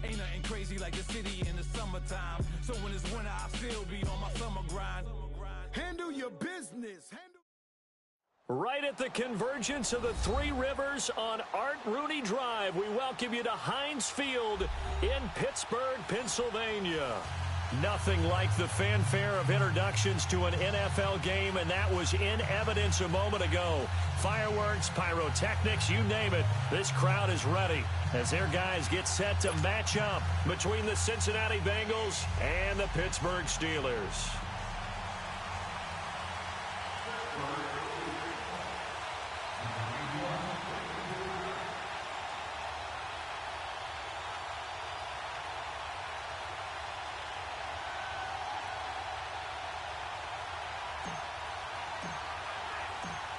Ain't nothing crazy like the city in the summertime. So when it's winter, I still be on my summer grind. Handle your business. Right at the convergence of the Three Rivers on Art Rooney Drive, we welcome you to Heinz Field in Pittsburgh, Pennsylvania. Nothing like the fanfare of introductions to an NFL game, and that was in evidence a moment ago. Fireworks, pyrotechnics, you name it. This crowd is ready as their guys get set to match up between the Cincinnati Bengals and the Pittsburgh Steelers.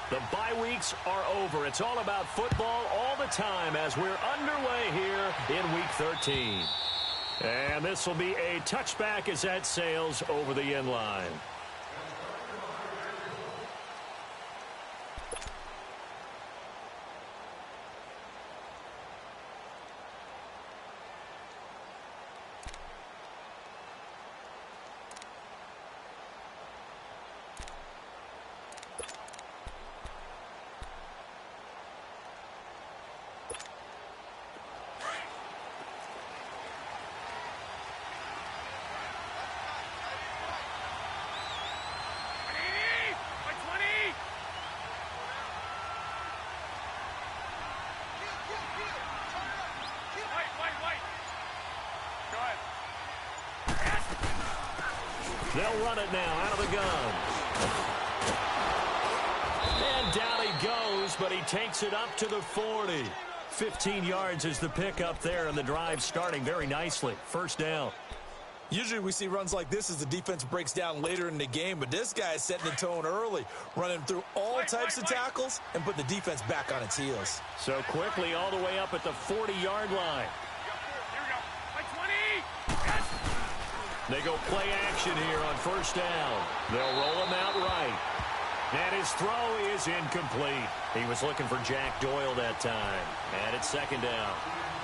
The bye weeks are over. It's all about football all the time as we're underway here in Week 13. And this will be a touchback as that sails over the end line. They'll run it now out of the gun. And down he goes, but he takes it up to the 40. 15 yards is the pickup there, and the drive starting very nicely. First down. Usually we see runs like this as the defense breaks down later in the game, but this guy is setting the tone early, running through all types of tackles and put the defense back on its heels. So quickly all the way up at the 40-yard line. They go play action here on first down. They'll roll him out right. And his throw is incomplete. He was looking for Jack Doyle that time. And it's second down.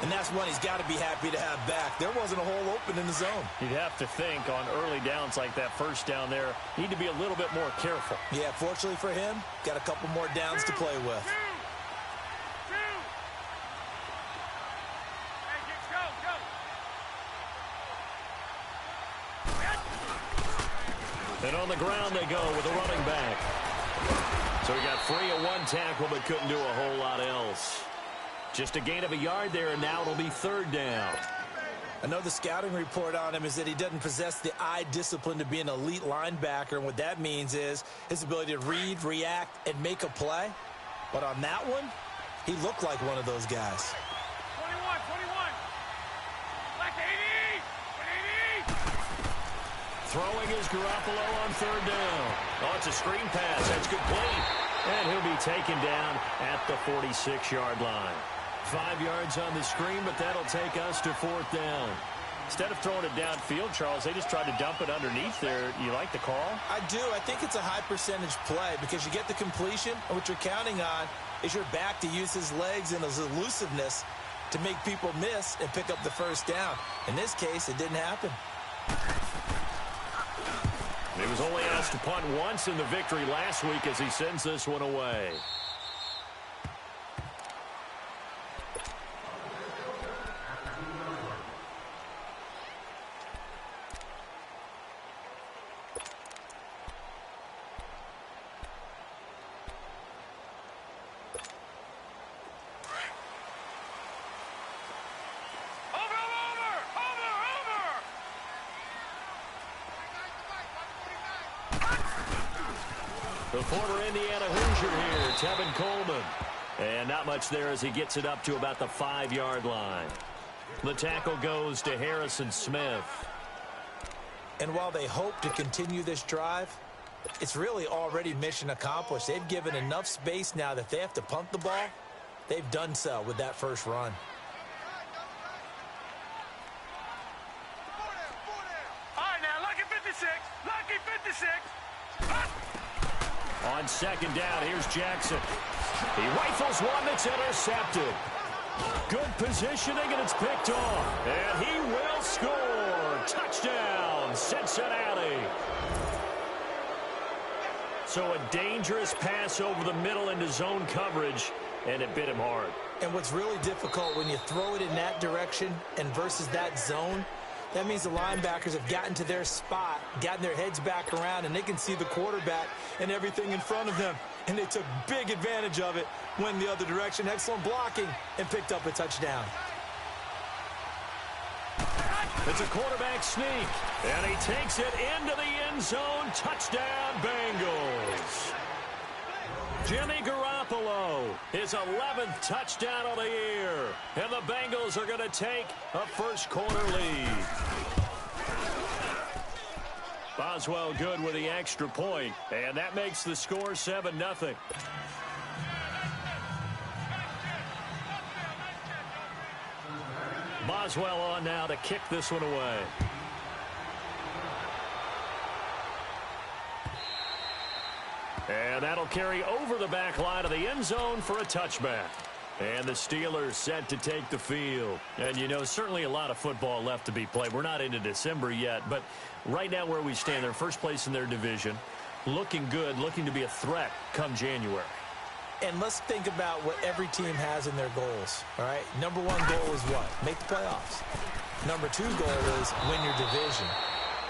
And that's one he's got to be happy to have back. There wasn't a hole open in the zone. You'd have to think on early downs like that first down there, need to be a little bit more careful. Yeah, fortunately for him, got a couple more downs to play with. And on the ground they go with a running back. So he got free of one tackle but couldn't do a whole lot else. Just a gain of a yard there, and now it'll be third down. I know the scouting report on him is that he doesn't possess the eye discipline to be an elite linebacker, and what that means is his ability to read, react, and make a play. But on that one, he looked like one of those guys. 21. Black 80. Throwing is Garoppolo on third down. Oh, it's a screen pass. That's complete. And he'll be taken down at the 46-yard line. 5 yards on the screen, but that'll take us to fourth down. Instead of throwing it downfield, Charles, they just tried to dump it underneath there. You like the call? I do. I think it's a high-percentage play because you get the completion, and what you're counting on is your back to use his legs and his elusiveness to make people miss and pick up the first down. In this case, it didn't happen. He was only asked to punt once in the victory last week as he sends this one away. The former Indiana Hoosier here, Tevin Coleman. And not much there as he gets it up to about the 5-yard line. The tackle goes to Harrison Smith. And while they hope to continue this drive, it's really already mission accomplished. They've given enough space now that they have to punt the ball. They've done so with that first run. All right, now, lucky 56. Lucky 56. On second down, here's Jackson. He rifles one that's intercepted. Good positioning, and it's picked off. And he So a dangerous pass over the middle into zone coverage, and it bit him hard. And what's really difficult when you throw it in that direction and versus that zone, that means the linebackers have gotten to their spot, gotten their heads back around, and they can see the quarterback and everything in front of them. And they took big advantage of it, went the other direction, excellent blocking, and picked up a touchdown. It's a quarterback sneak, and he takes it into the end zone. Touchdown, Bengals. Jimmy Garoppolo, his 11th touchdown of the year. And the Bengals are going to take a first-quarter lead. Boswell good with the extra point, and that makes the score 7-0. Boswell on now to kick this one away. And that'll carry over the back line of the end zone for a touchback. And the Steelers set to take the field. And, you know, certainly a lot of football left to be played. We're not into December yet, but right now where we stand, they're first place in their division. Looking good, looking to be a threat come January. And let's think about what every team has in their goals, all right? Number one goal is what? Make the playoffs. Number two goal is win your division.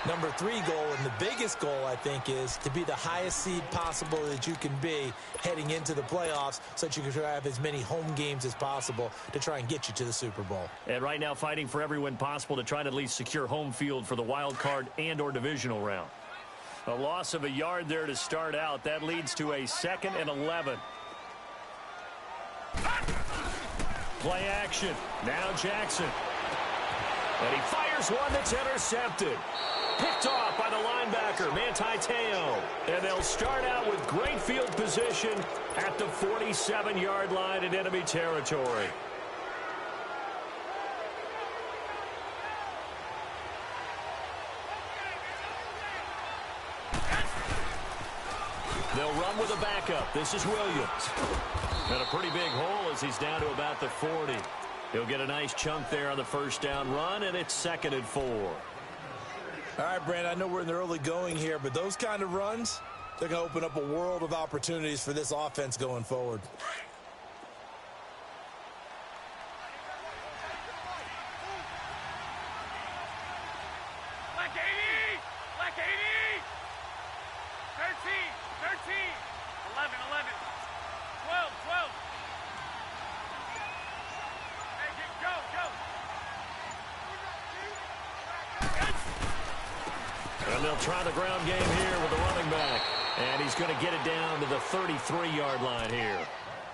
Number three goal, and the biggest goal, I think, is to be the highest seed possible that you can be heading into the playoffs so that you can have as many home games as possible to try and get you to the Super Bowl. And right now fighting for every win possible to try to at least secure home field for the wild card and or divisional round. A loss of a yard there to start out. That leads to a 2nd and 11. Play action. Now Jackson. And he fires one that's intercepted. Picked off by the linebacker, Manti Te'o. And they'll start out with great field position at the 47-yard line in enemy territory. They'll run with a backup. This is Williams. And a pretty big hole as he's down to about the 40. He'll get a nice chunk there on the first down run, and it's 2nd and 4. All right, Brand, I know we're in the early going here, but those kind of runs, they're going to open up a world of opportunities for this offense going forward. Black 80! Black 80! 13! 13! 11! 11! 12! 12! Hey, go! Go! And they'll try the ground game here with the running back. And he's going to get it down to the 33-yard line here.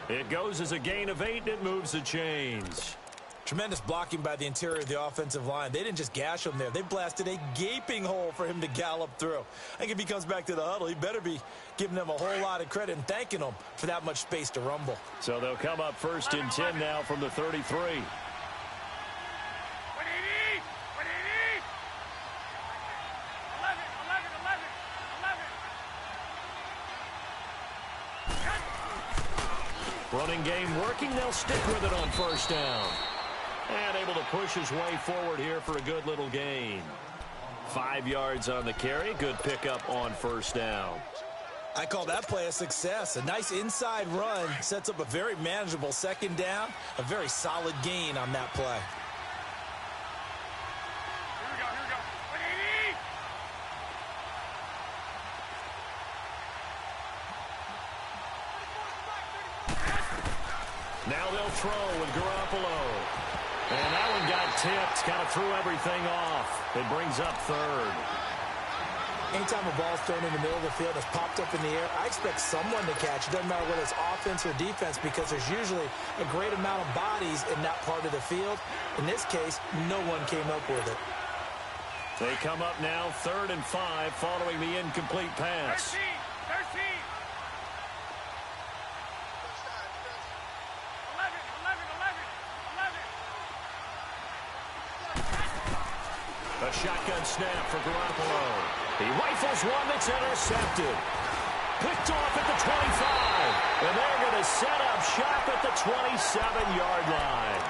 It goes as a gain of 8, and it moves the chains. Tremendous blocking by the interior of the offensive line. They didn't just gash him there. They blasted a gaping hole for him to gallop through. I think if he comes back to the huddle, he better be giving them a whole lot of credit and thanking them for that much space to rumble. So they'll come up 1st and 10 now from the 33. Running game working. They'll stick with it on first down. And able to push his way forward here for a good little gain. 5 yards on the carry. Good pickup on first down. I call that play a success. A nice inside run sets up a very manageable 2nd down. A very solid gain on that play. Now they'll throw with Garoppolo. And that one got tipped. Kind of threw everything off. It brings up 3rd. Anytime a ball's thrown in the middle of the field, it's popped up in the air, I expect someone to catch. It doesn't matter whether it's offense or defense because there's usually a great amount of bodies in that part of the field. In this case, no one came up with it. They come up now 3rd and 5 following the incomplete pass. 13! 13! 11! 11! 11! 11! A shotgun snap for Garoppolo. He rifles one that's intercepted. Picked off at the 25. And they're going to set up shop at the 27-yard line.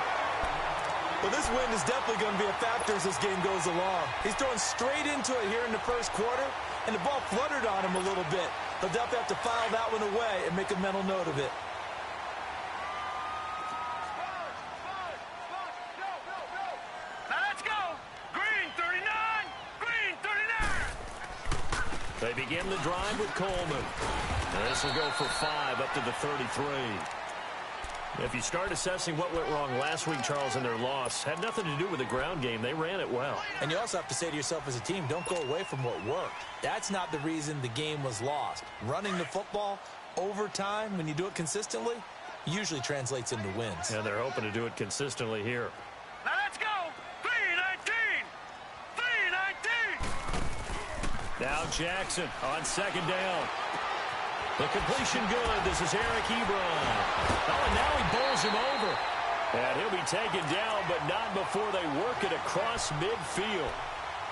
Well, this wind is definitely going to be a factor as this game goes along. He's throwing straight into it here in the first quarter, and the ball fluttered on him a little bit. They'll definitely have to file that one away and make a mental note of it. Now let's go. Green 39. Green 39. They begin the drive with Coleman. And this will go for 5 up to the 33. If you start assessing what went wrong last week, Charles, in their loss, had nothing to do with the ground game. They ran it well. And you also have to say to yourself as a team, don't go away from what worked. That's not the reason the game was lost. Running the football over time, when you do it consistently, usually translates into wins. And they're hoping to do it consistently here. Now let's go. 319. 319. Now Jackson on second down. The completion good. This is Eric Ebron. Oh, and now he bowls him over. And he'll be taken down, but not before they work it across midfield.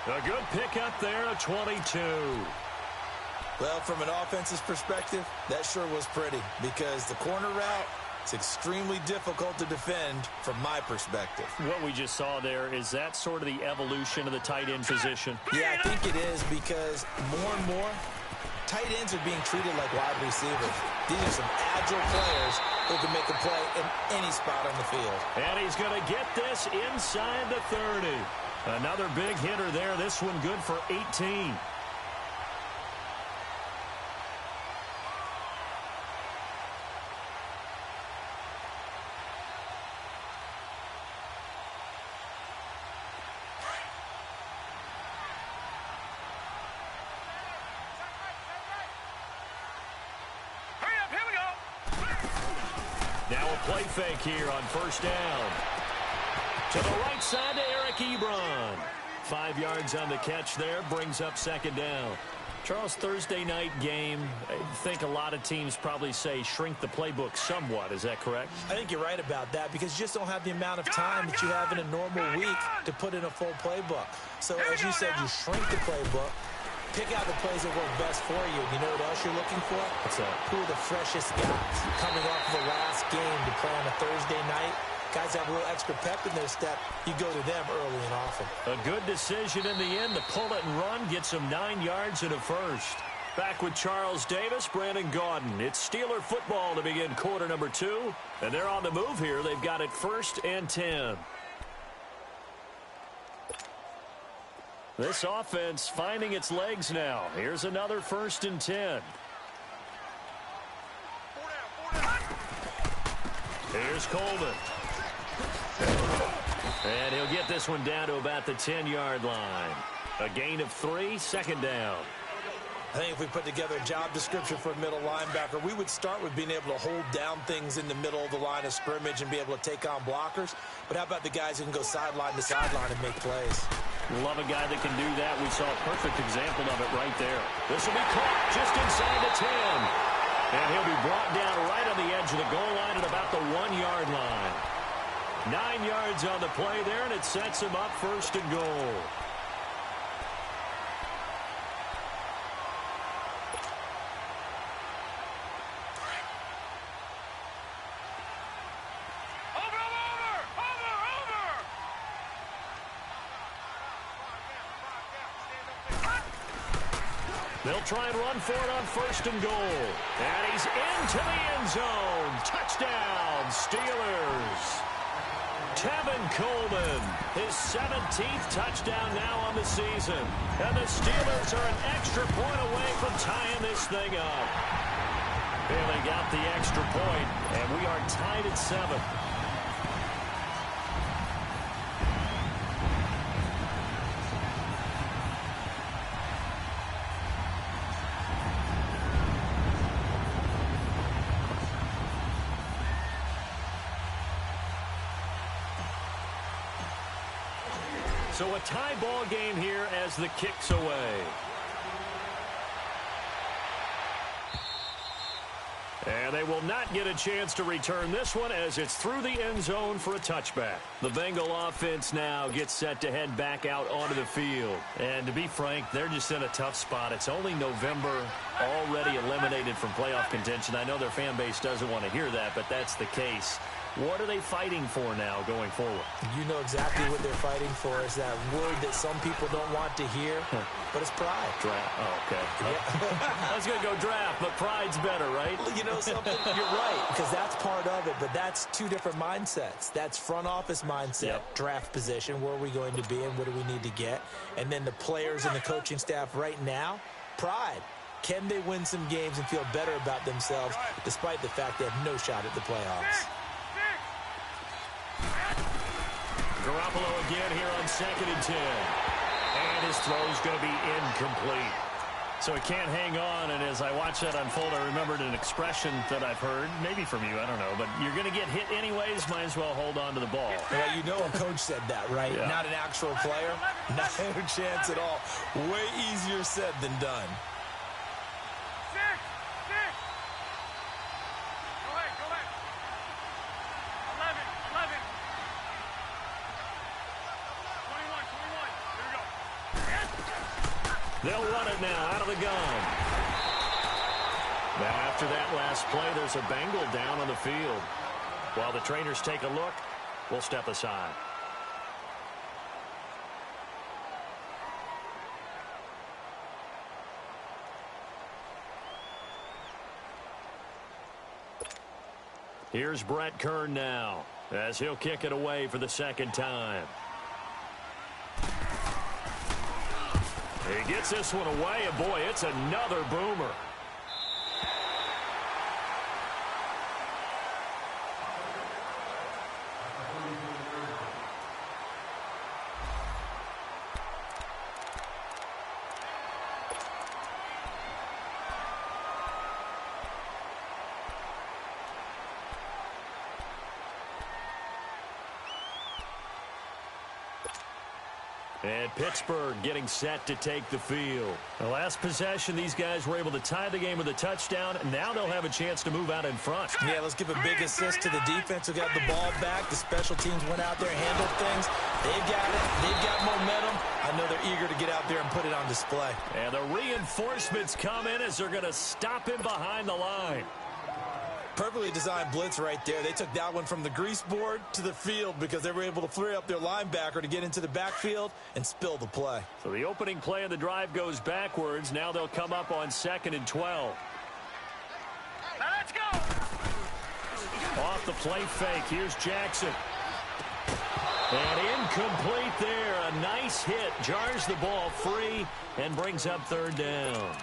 A good pickup there, a 22. Well, from an offense's perspective, that sure was pretty because the corner route is extremely difficult to defend from my perspective. What we just saw there, is that sort of the evolution of the tight end position? Yeah, I think it is because more and more, tight ends are being treated like wide receivers. These are some agile players who can make a play in any spot on the field. And he's going to get this inside the 30. Another big hitter there. This one good for 18. Now a play fake here on first down. To the right side to Eric Ebron. 5 yards on the catch there, brings up second down. Charles, Thursday night game, I think a lot of teams probably say shrink the playbook somewhat. Is that correct? I think you're right about that because you just don't have the amount of time that you have in a normal week to put in a full playbook. So as you said, you shrink the playbook. Pick out the plays that work best for you. And you know what else you're looking for? What's that? Who are the freshest guys coming off of the last game to play on a Thursday night? Guys have a little extra pep in their step. You go to them early and often. A good decision in the end to pull it and run, gets him 9 yards and a first. Back with Charles Davis, Brandon Gaudin. It's Steeler football to begin quarter number 2. And they're on the move here. They've got it 1st and 10. This offense finding its legs now. Here's another 1st and 10. Here's Coleman. And he'll get this one down to about the 10-yard line. A gain of 3, second down. I think if we put together a job description for a middle linebacker, we would start with being able to hold down things in the middle of the line of scrimmage and be able to take on blockers. But how about the guys who can go sideline to sideline and make plays? Love a guy that can do that. We saw a perfect example of it right there. This will be caught just inside the 10. And he'll be brought down right on the edge of the goal line at about the 1-yard line. 9 yards on the play there, and it sets him up 1st and goal. They'll try and run for it on 1st and goal. And he's into the end zone. Touchdown, Steelers. Tevin Coleman, his 17th touchdown now on the season. And the Steelers are an extra point away from tying this thing up. And they got the extra point, and we are tied at 7. So a tie ball game here as the kick's away. And they will not get a chance to return this one as it's through the end zone for a touchback. The Bengal offense now gets set to head back out onto the field. And to be frank, they're just in a tough spot. It's only November, already eliminated from playoff contention. I know their fan base doesn't want to hear that, but that's the case. What are they fighting for now going forward? You know exactly what they're fighting for. Is that word that some people don't want to hear, but it's pride. Draft. Oh, okay. Yeah. I was going to go draft, but pride's better, right? You know something? You're right, because that's part of it, but that's two different mindsets. That's front office mindset, draft position, where are we going to be and what do we need to get? And then the players and the coaching staff right now, pride. Can they win some games and feel better about themselves despite the fact they have no shot at the playoffs? Garoppolo again here on 2nd and 10. And his throw's going to be incomplete. So he can't hang on, and as I watch that unfold, I remembered an expression that I've heard, maybe from you, I don't know, but you're going to get hit anyways, might as well hold on to the ball. Well, you know a coach said that, right? Yeah. Not an actual player. Not a chance at all. Way easier said than done. They'll run it now out of the gun. Now, after that last play, there's a Bengal down on the field. While the trainers take a look, we'll step aside. Here's Brett Kern now, as he'll kick it away for the second time. He gets this one away, and boy, it's another boomer. And Pittsburgh getting set to take the field. The last possession, these guys were able to tie the game with a touchdown. Now they'll have a chance to move out in front. Yeah, let's give a big assist to the defense who got the ball back. The special teams went out there, handled things. They've got it. They've got momentum. I know they're eager to get out there and put it on display. And the reinforcements come in as they're going to stop him behind the line. Perfectly designed blitz right there. They took that one from the grease board to the field because they were able to free up their linebacker to get into the backfield and spill the play. So the opening play of the drive goes backwards. Now they'll come up on 2nd and 12. Now let's go. Off the play fake. Here's Jackson. And incomplete there. A nice hit. Jars the ball free and brings up 3rd down.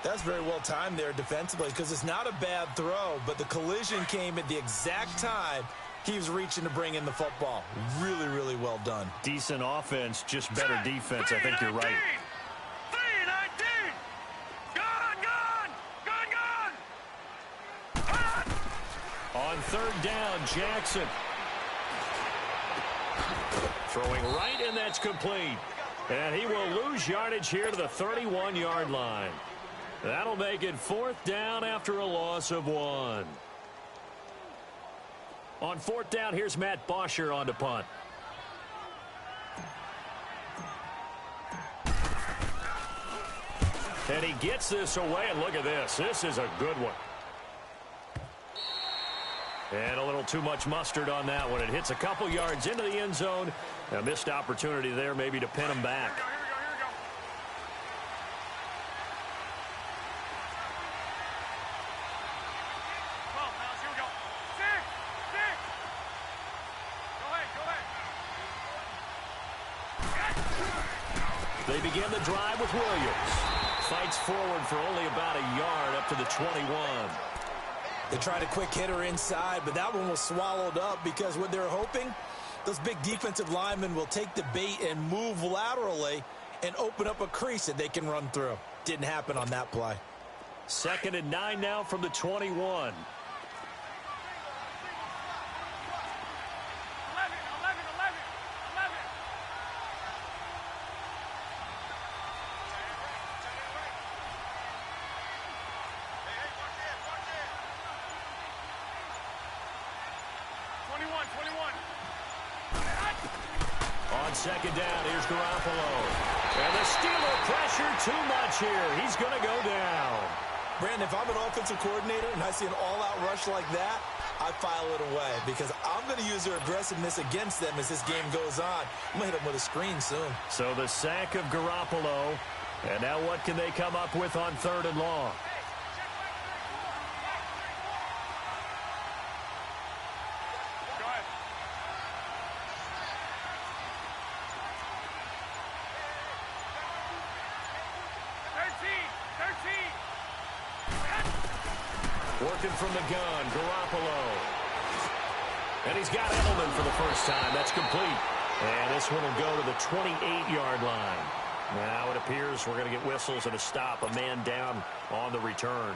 That's very well timed there defensively because it's not a bad throw, but the collision came at the exact time he was reaching to bring in the football. Really, really well done. Decent offense, just better defense. I think you're right. 3-19. Gone. On 3rd down, Jackson. Throwing right, and that's complete. And he will lose yardage here to the 31-yard line. That'll make it 4th down after a loss of 1. On 4th down, here's Matt Bosher on to punt. And he gets this away, and look at this. This is a good one. And a little too much mustard on that one. It hits a couple yards into the end zone. A missed opportunity there maybe to pin him back. They begin the drive with Williams. Fights forward for only about a yard up to the 21. They tried a quick hitter inside, but that one was swallowed up because what they're hoping, those big defensive linemen will take the bait and move laterally and open up a crease that they can run through. Didn't happen on that play. 2nd and 9 now from the 21. On 2nd down, here's Garoppolo. And the Steeler pressure too much here. He's going to go down. Brandon, if I'm an offensive coordinator and I see an all-out rush like that, I file it away because I'm going to use their aggressiveness against them as this game goes on. I'm going to hit them with a screen soon. So the sack of Garoppolo. And now what can they come up with on 3rd and long? Go ahead. Working from the gun, Garoppolo. And he's got Edelman for the first time. That's complete. And this one will go to the 28-yard line. Now it appears we're going to get whistles and a stop. A man down on the return.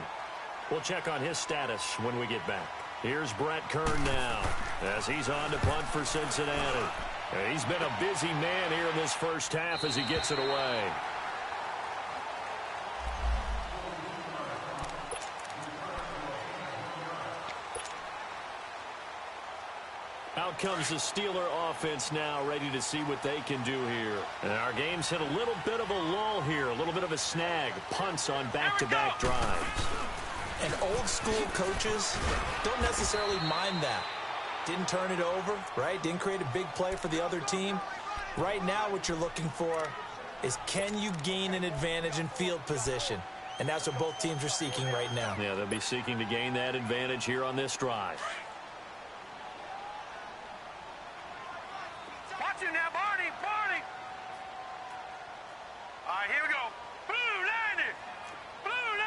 We'll check on his status when we get back. Here's Brett Kern now as he's on to punt for Cincinnati. He's been a busy man here in this first half as he gets it away. Out comes the Steeler offense now, ready to see what they can do here. And our game's hit a little bit of a lull here, a little bit of a snag. Punts on back-to-back drives. And old-school coaches don't necessarily mind that. Didn't turn it over, right? Didn't create a big play for the other team. Right now what you're looking for is can you gain an advantage in field position? And that's what both teams are seeking right now. Yeah, they'll be seeking to gain that advantage here on this drive. Watch him now, Barney, Barney. All right, here we go. Blue 90. Blue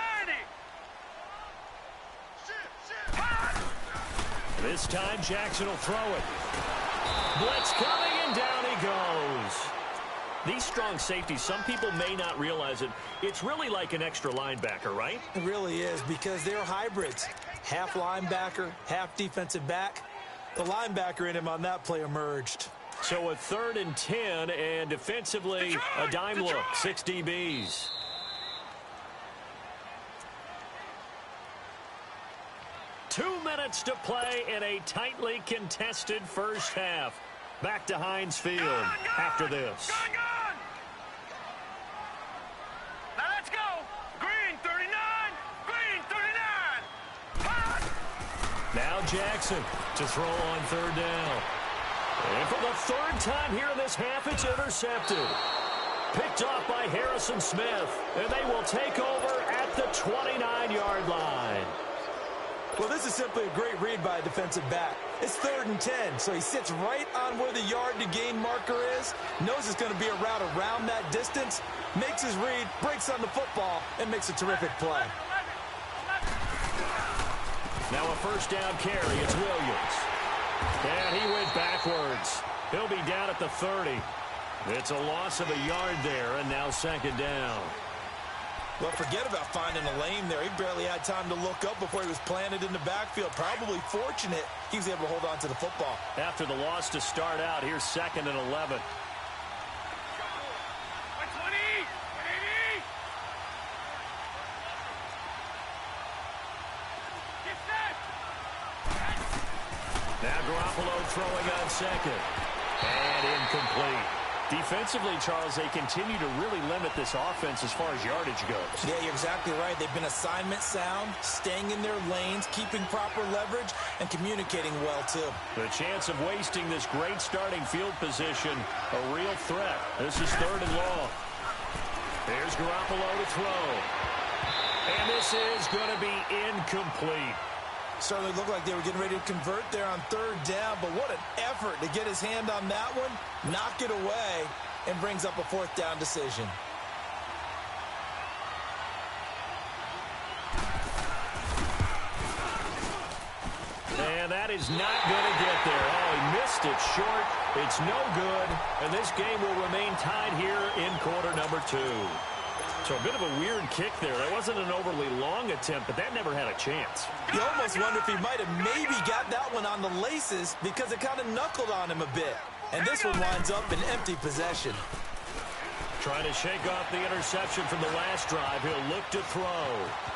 90. This time, Jackson will throw it. Blitz coming, and down he goes. These strong safeties, some people may not realize it. It's really like an extra linebacker, right? It really is because they're hybrids. Half linebacker, half defensive back. The linebacker in him on that play emerged. So a 3rd and 10, and defensively, a dime look, 6 DBs. Two minutes to play in a tightly contested first half. Back to Heinz Field after this. Gone. Now let's go. Green 39. Green 39. Hot. Now Jackson to throw on 3rd down. And for the 3rd time here in this half, it's intercepted. Picked off by Harrison Smith. And they will take over at the 29-yard line. Well, this is simply a great read by a defensive back. It's 3rd and 10, so he sits right on where the yard-to-gain marker is, knows it's going to be a route around that distance, makes his read, breaks on the football, and makes a terrific play. Now a 1st down carry. It's Williams. And he went backwards. He'll be down at the 30. It's a loss of a yard there, and now 2nd down. Well, forget about finding a lane there. He barely had time to look up before he was planted in the backfield. Probably fortunate he was able to hold on to the football. After the loss to start out, here's 2nd and 11. Now Garoppolo throwing on 2nd. And incomplete. Defensively, Charles, they continue to really limit this offense as far as yardage goes. Yeah, you're exactly right. They've been assignment sound, staying in their lanes, keeping proper leverage, and communicating well, too. The chance of wasting this great starting field position, a real threat. This is 3rd and long. There's Garoppolo to throw. And this is going to be incomplete. Certainly looked like they were getting ready to convert there on 3rd down, but what an effort to get his hand on that one, knock it away, and brings up a 4th down decision. And that is not going to get there. Oh, he missed it short. It's no good, and this game will remain tied here in quarter number 2. So a bit of a weird kick there. That wasn't an overly long attempt, but that never had a chance. You almost wonder if he might have maybe got that one on the laces because it kind of knuckled on him a bit. And this one winds up in empty possession. Trying to shake off the interception from the last drive. He'll look to throw.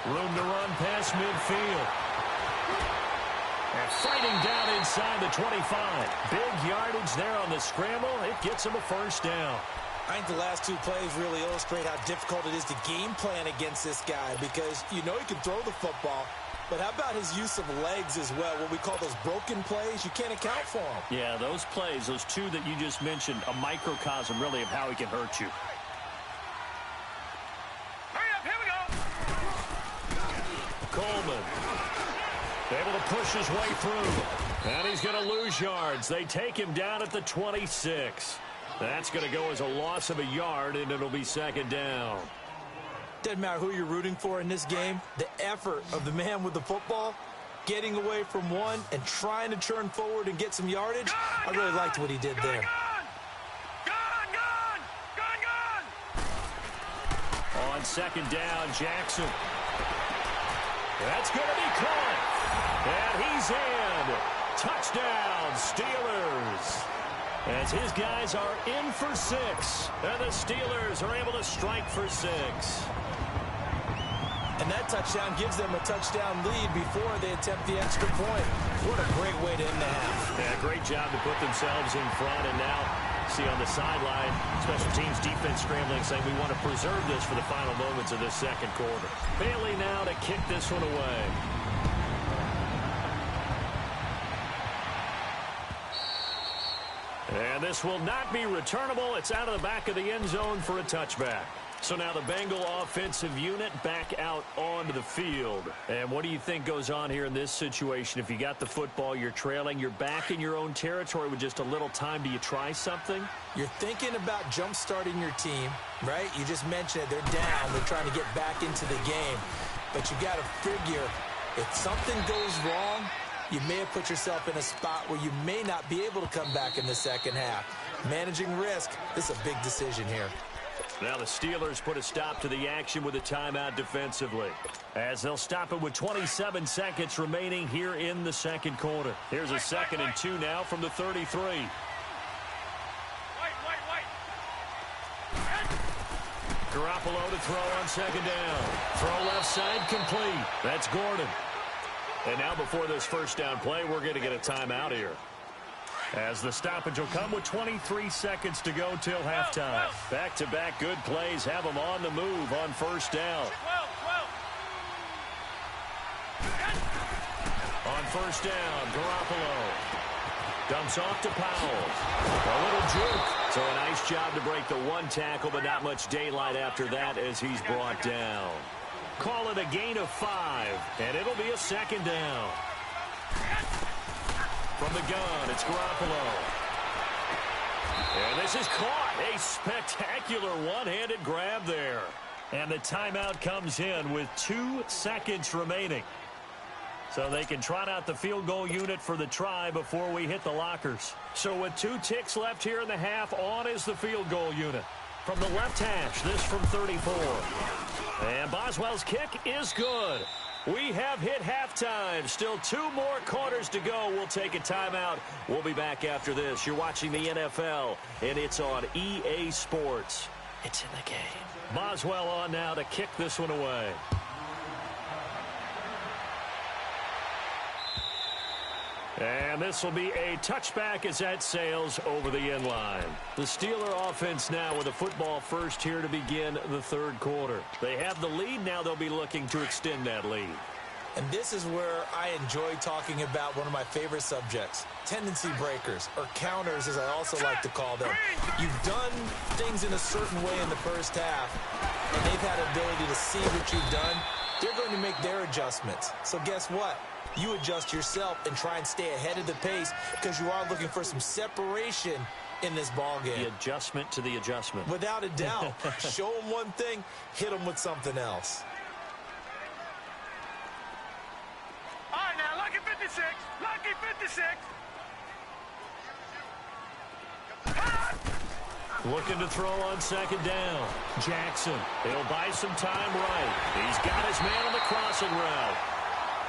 Room to run past midfield. And fighting down inside the 25. Big yardage there on the scramble. It gets him a 1st down. I think the last 2 plays really illustrate how difficult it is to game plan against this guy because you know he can throw the football, But how about his use of legs as well, what we call those broken plays? You can't account for them. Yeah, those plays, those two that you just mentioned, a microcosm really of how he can hurt you. Hurry up, here we go. Coleman able to push his way through. And he's going to lose yards. They take him down at the 26. That's going to go as a loss of a yard, and it'll be second down. Doesn't matter who you're rooting for in this game. The effort of the man with the football, getting away from one and trying to turn forward and get some yardage, I really liked what he did there. On second down, Jackson. That's going to be caught. And he's in. Touchdown, Steelers. As his guys are in for 6. And the Steelers are able to strike for 6. And that touchdown gives them a touchdown lead before they attempt the extra point. What a great way to end the half. Yeah, great job to put themselves in front. And now, see on the sideline, special teams defense scrambling, saying we want to preserve this for the final moments of this second quarter. Bailey now to kick this one away. And this will not be returnable. It's out of the back of the end zone for a touchback. So now the Bengal offensive unit back out onto the field. And what do you think goes on here in this situation? If you got the football, you're trailing, you're back in your own territory with just a little time. Do you try something? You're thinking about jump-starting your team, right? You just mentioned it. They're down. They're trying to get back into the game. But you got to figure if something goes wrong, you may have put yourself in a spot where you may not be able to come back in the second half. Managing risk, this is a big decision here. Now the Steelers put a stop to the action with a timeout defensively, as they'll stop it with 27 seconds remaining here in the second quarter. Here's a 2nd and 2 now from the 33. Garoppolo to throw on second down. Throw left side complete. That's Gordon. And now before this first down play, we're going to get a timeout here, as the stoppage will come with 23 seconds to go till halftime. Back-to-back good plays have them on the move on first down. On first down, Garoppolo dumps off to Powell. A little juke. So a nice job to break the one tackle, but not much daylight after that as he's brought down. Call it a gain of 5, and it'll be a second down. From the gun, it's Garoppolo. And this is caught. A spectacular one-handed grab there. And the timeout comes in with 2 seconds remaining. So they can trot out the field goal unit for the try before we hit the lockers. So with 2 ticks left here in the half, on is the field goal unit. From the left hash, this from 34. And Boswell's kick is good. We have hit halftime. Still 2 more quarters to go. We'll take a timeout. We'll be back after this. You're watching the NFL, and it's on EA Sports. It's in the game. Boswell on now to kick this one away. And this will be a touchback as that sails over the end line. The Steeler offense now with a football first here to begin the third quarter. They have the lead. Now they'll be looking to extend that lead. And this is where I enjoy talking about one of my favorite subjects, tendency breakers, or counters as I also like to call them. You've done things in a certain way in the first half, and they've had an ability to see what you've done. They're going to make their adjustments. So guess what? You adjust yourself and try and stay ahead of the pace because you are looking for some separation in this ball game. The adjustment to the adjustment. Without a doubt. Show them one thing, hit them with something else. All right, now, lucky 56. Lucky 56. Looking to throw on second down. Jackson. He'll buy some time right. He's got his man on the crossing route.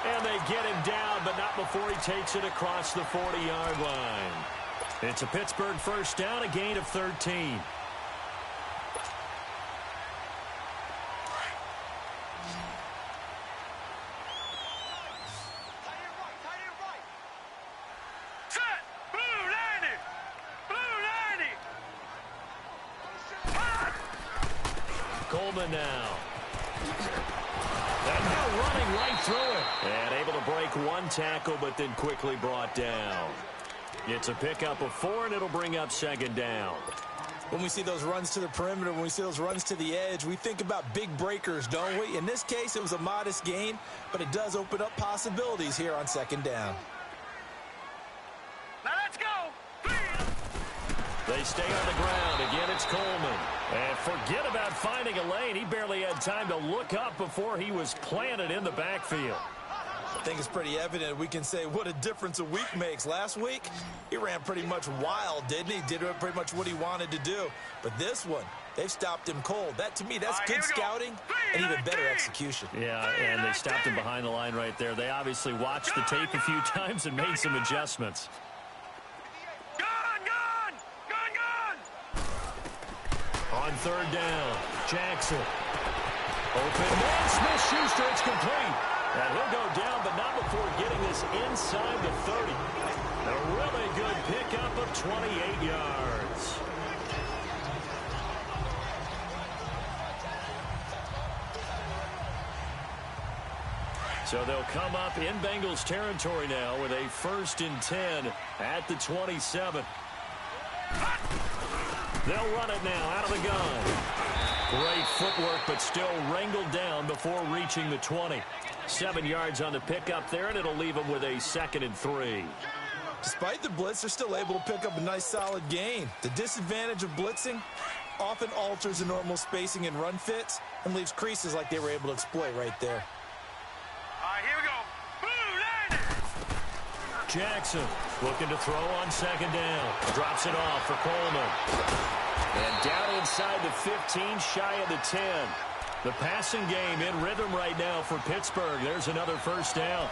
And they get him down, but not before he takes it across the 40-yard line. It's a Pittsburgh first down, a gain of 13. Set. Blue 90. Blue 90. Coleman now. And now running right through it. And able to break one tackle, but then quickly brought down. It's a pickup of 4, and it'll bring up second down. When we see those runs to the perimeter, when we see those runs to the edge, we think about big breakers, don't we? In this case, it was a modest gain, but it does open up possibilities here on second down. Now let's go. They stay on the ground. Again, it's Coleman. And forget about finding a lane. He barely had time to look up before he was planted in the backfield. I think it's pretty evident. We can say what a difference a week makes. Last week, he ran pretty much wild, didn't he? Did pretty much what he wanted to do. But this one, they've stopped him cold. That, to me, that's good scouting and even better execution. Yeah, and they stopped him behind the line right there. They obviously watched the tape a few times and made some adjustments. On third down, Jackson. Open man, Smith-Schuster, it's complete. And he'll go down, but not before getting this inside the 30. A really good pickup of 28 yards. So they'll come up in Bengals territory now with a 1st and 10 at the 27. They'll run it now out of the gun. Great footwork, but still wrangled down before reaching the 20. 7 yards on the pickup there, and it'll leave them with a 2nd and 3. Despite the blitz, they're still able to pick up a nice solid gain. The disadvantage of blitzing often alters the normal spacing and run fits and leaves creases like they were able to exploit right there. All right, here we go. Jackson looking to throw on second down. Drops it off for Coleman. And down inside the 15, shy of the 10. The passing game in rhythm right now for Pittsburgh. There's another 1st down.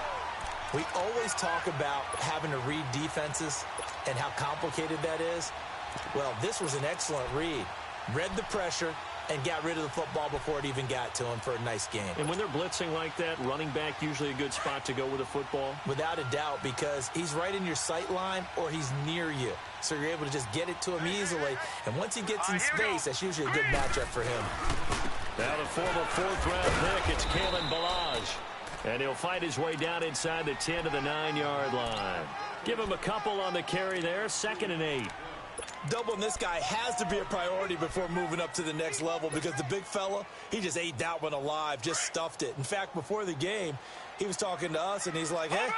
We always talk about having to read defenses and how complicated that is. Well, this was an excellent read. Read the pressure and got rid of the football before it even got to him for a nice game. And when they're blitzing like that, running back usually a good spot to go with the football? Without a doubt, because he's right in your sight line or he's near you. So you're able to just get it to him easily. And once he gets in space, that's usually a good matchup for him. Now the former 4th-round pick, it's Kalen Ballage. And he'll fight his way down inside the 10 to the 9-yard line. Give him a couple on the carry there, 2nd and 8. Doubling this guy has to be a priority before moving up to the next level because the big fella, he just ate that one alive, just stuffed it. In fact, before the game, he was talking to us, and he's like, hey,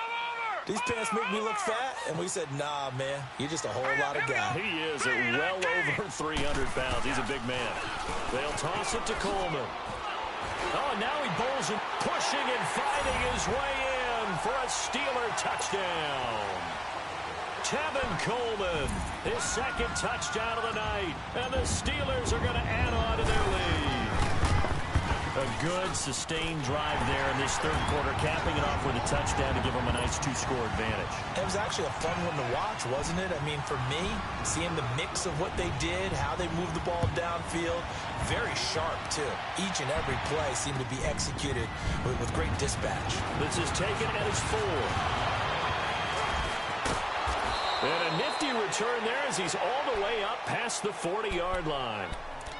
these pants make me look fat. And we said, nah, man, you're just a whole lot of guy. He is at well over 300 pounds. He's a big man. They'll toss it to Coleman. Oh, and now he bowls it, pushing and fighting his way in for a Steeler touchdown. Tevin Coleman, his 2nd touchdown of the night. And the Steelers are going to add on to their lead. A good, sustained drive there in this 3rd quarter, capping it off with a touchdown to give them a nice 2-score advantage. It was actually a fun one to watch, wasn't it? I mean, for me, seeing the mix of what they did, how they moved the ball downfield, very sharp, too. Each and every play seemed to be executed with great dispatch. This is taken at his 4. And a nifty return there as he's all the way up past the 40-yard line.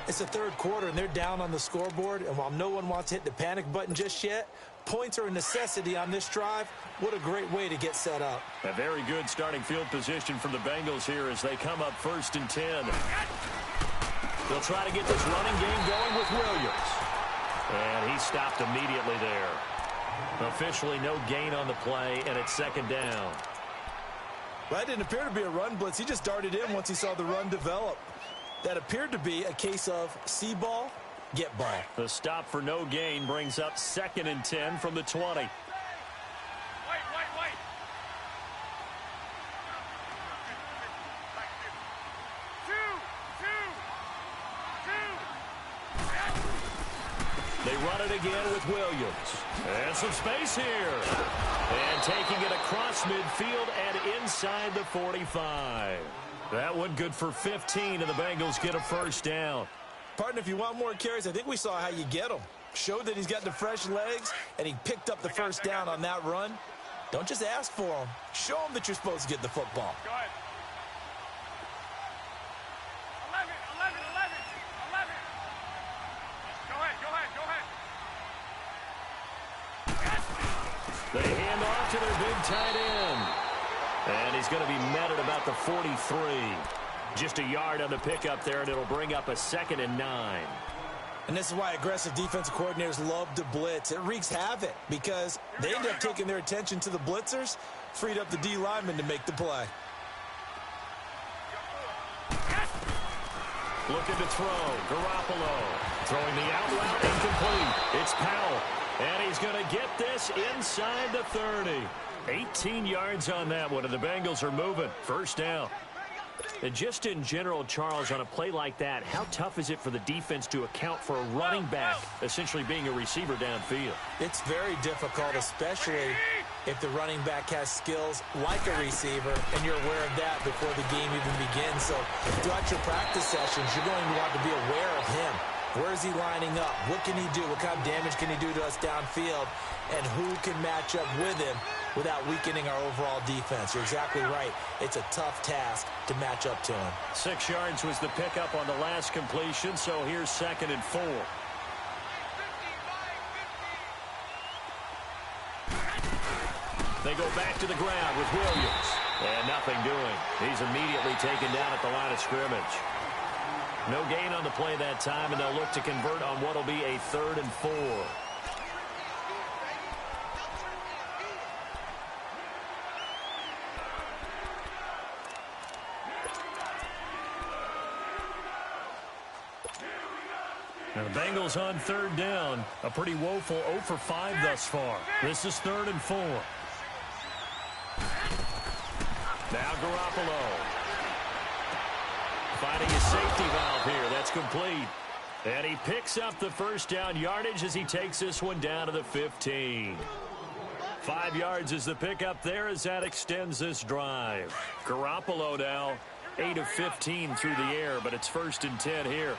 It's the 3rd quarter, and they're down on the scoreboard. And while no one wants to hit the panic button just yet, points are a necessity on this drive. What a great way to get set up. A very good starting field position for the Bengals here as they come up 1st and 10. They'll try to get this running game going with Williams. And he stopped immediately there. Officially no gain on the play, and it's 2nd down. Well, that didn't appear to be a run blitz. He just darted in once he saw the run develop. That appeared to be a case of see ball, get ball. The stop for no gain brings up 2nd and 10 from the 20. Wait. They run it again with Williams. And some space here. And taking it across midfield and inside the 45. That one good for 15, and the Bengals get a 1st down. Partner, if you want more carries, I think we saw how you get them. Showed that he's got the fresh legs, and he picked up the 1st down on that run. Don't just ask for them. Show them that you're supposed to get the football. Go ahead. 11. Go ahead. to their big tight end. And he's going to be met at about the 43. Just a yard on the pickup there, and it'll bring up a 2nd and 9. And this is why aggressive defensive coordinators love to blitz. It wreaks havoc because they end up taking their attention to the blitzers, freed up the D lineman to make the play. Looking to throw. Garoppolo throwing the out route, incomplete. It's Powell, and he's going to get this inside the 30. 18 yards on that one, and the Bengals are moving. First down. And just in general, Charles, on a play like that, how tough is it for the defense to account for a running back essentially being a receiver downfield? It's very difficult, especially if the running back has skills like a receiver, and you're aware of that before the game even begins. So throughout your practice sessions, you're going to want to be aware of him. Where is he lining up? What can he do? What kind of damage can he do to us downfield? And who can match up with him without weakening our overall defense? You're exactly right. It's a tough task to match up to him. 6 yards was the pickup on the last completion, so here's 2nd and 4. They go back to the ground with Williams. And nothing doing. He's immediately taken down at the line of scrimmage. No gain on the play that time, and they'll look to convert on what will be a 3rd and 4. Now the Bengals on 3rd down. A pretty woeful 0 for 5 thus far. This is 3rd and 4. Now Garoppolo. Finding his safety valve here. That's complete. And he picks up the first down yardage as he takes this one down to the 15. 5 yards is the pickup there as that extends this drive. Garoppolo now 8 of 15 through the air, but it's 1st and 10 here.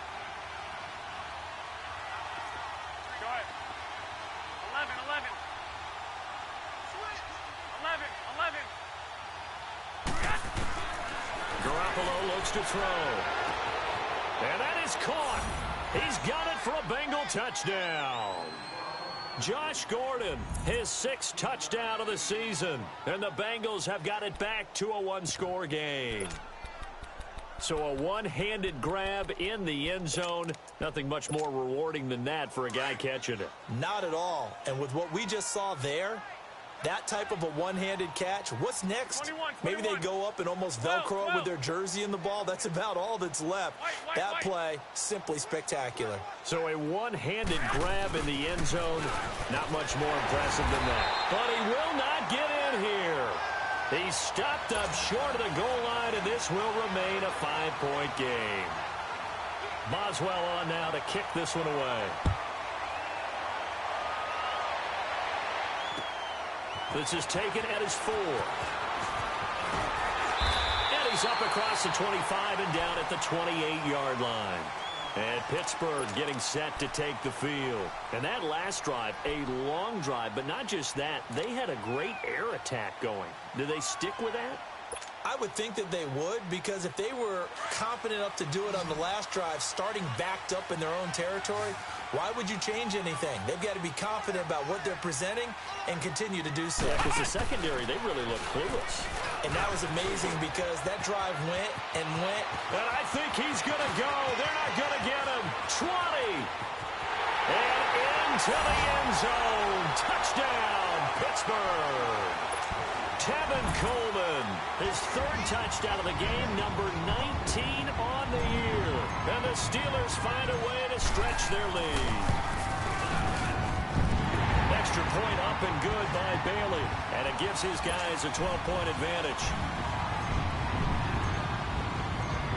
To throw. And that is caught. He's got it for a Bengal touchdown. Josh Gordon, his 6th touchdown of the season. And the Bengals have got it back to a 1-score game. So a one-handed grab in the end zone. Nothing much more rewarding than that for a guy catching it. Not at all. And with what we just saw there, that type of a one-handed catch, what's next? 21. Maybe they go up and almost Velcro with their jersey in the ball. That's about all that's left. That play, simply spectacular. So a one-handed grab in the end zone, not much more impressive than that. But he will not get in here. He's stopped up short of the goal line, and this will remain a 5-point game. Boswell on now to kick this one away. This is taken at his 4. And he's up across the 25 and down at the 28-yard line. And Pittsburgh getting set to take the field. And that last drive, a long drive, but not just that. They had a great air attack going. Do they stick with that? I would think that they would, because if they were confident enough to do it on the last drive, starting backed up in their own territory, why would you change anything? They've got to be confident about what they're presenting and continue to do so. Yeah, because the secondary, they really look clueless. And that was amazing because that drive went and went. And I think he's going to go. They're not going to get him. 20. And into the end zone. Touchdown, Pittsburgh. Tevin Coleman, his 3rd touchdown of the game, number 19 on the year. And the Steelers find a way to stretch their lead. Extra point up and good by Bailey. And it gives his guys a 12-point advantage.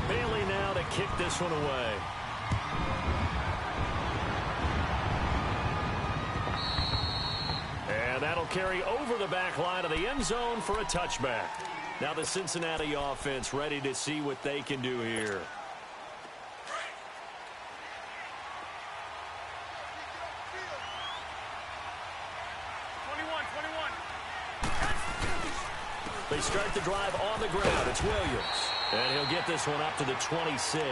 Bailey now to kick this one away. And that'll carry over the back line of the end zone for a touchback. Now the Cincinnati offense ready to see what they can do here. They start the drive on the ground. It's Williams. And he'll get this one up to the 26.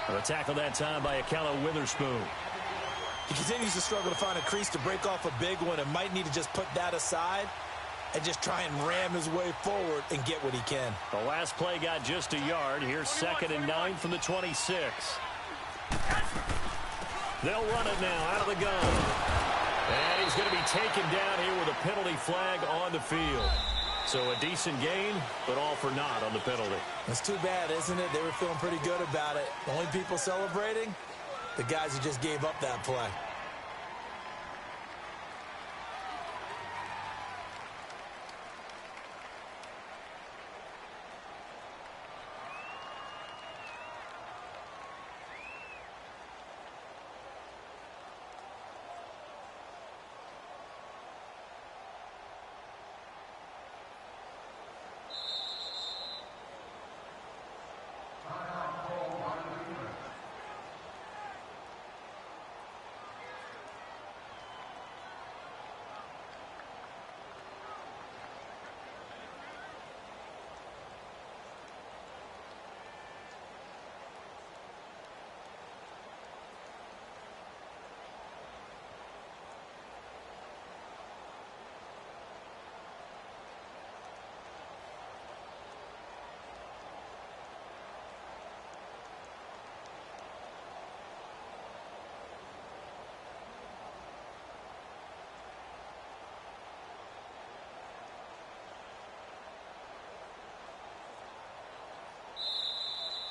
A tackle that time by Akello Witherspoon. He continues to struggle to find a crease to break off a big one and might need to just put that aside and just try and ram his way forward and get what he can. The last play got just a yard. Here's 2nd and 9 from the 26. They'll run it now out of the gun. And he's going to be taken down here with a penalty flag on the field. So a decent gain, but all for naught on the penalty. That's too bad, isn't it? They were feeling pretty good about it. The only people celebrating, the guys who just gave up that play.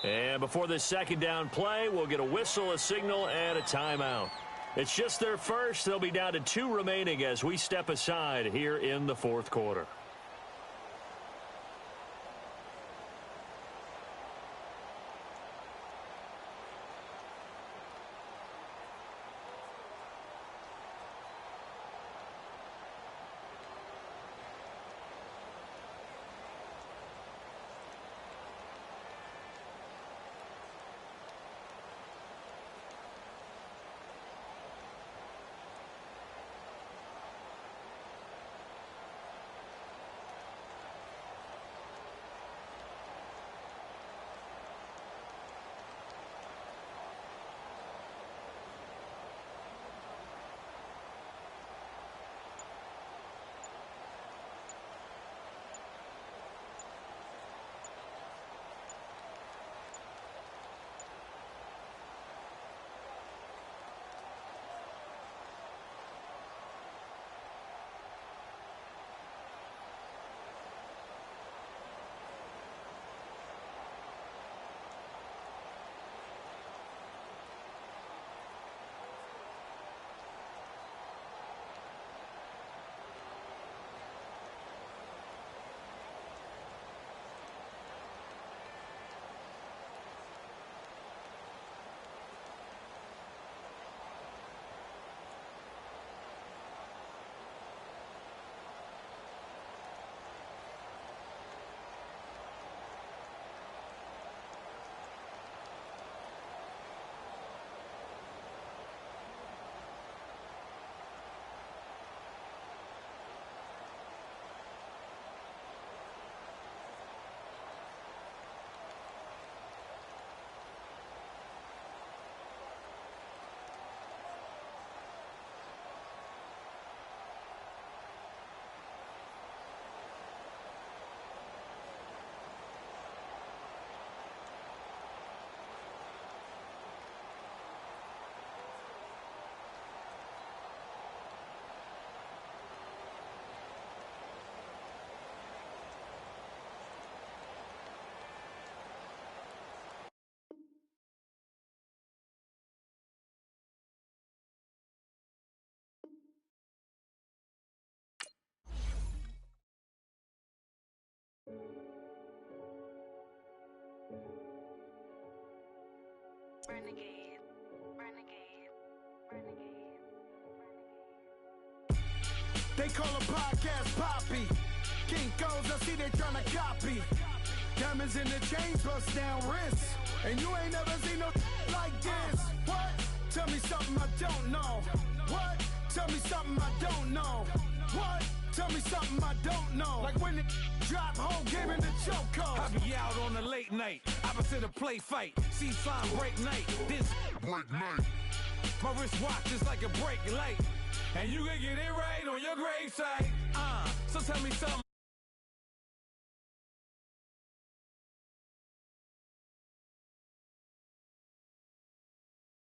And before this second down play, we'll get a whistle, a signal, and a timeout. It's just their first. They'll be down to 2 remaining as we step aside here in the 4th quarter. Renegade, renegade, renegade, renegade. They call a podcast Poppy. Kinkos, I see they tryna copy. Diamonds in the chains, bust down wrists. And you ain't never seen no like this. What? Tell me something I don't know. What? Tell me something I don't know. What? Tell me something I don't know. Like when it drop, whole game in the chokehold. I be out on a late night, opposite a play fight. See sign break night, this break night. My wristwatch is like a brake light. and you can get it right on your gravesite. So tell me something.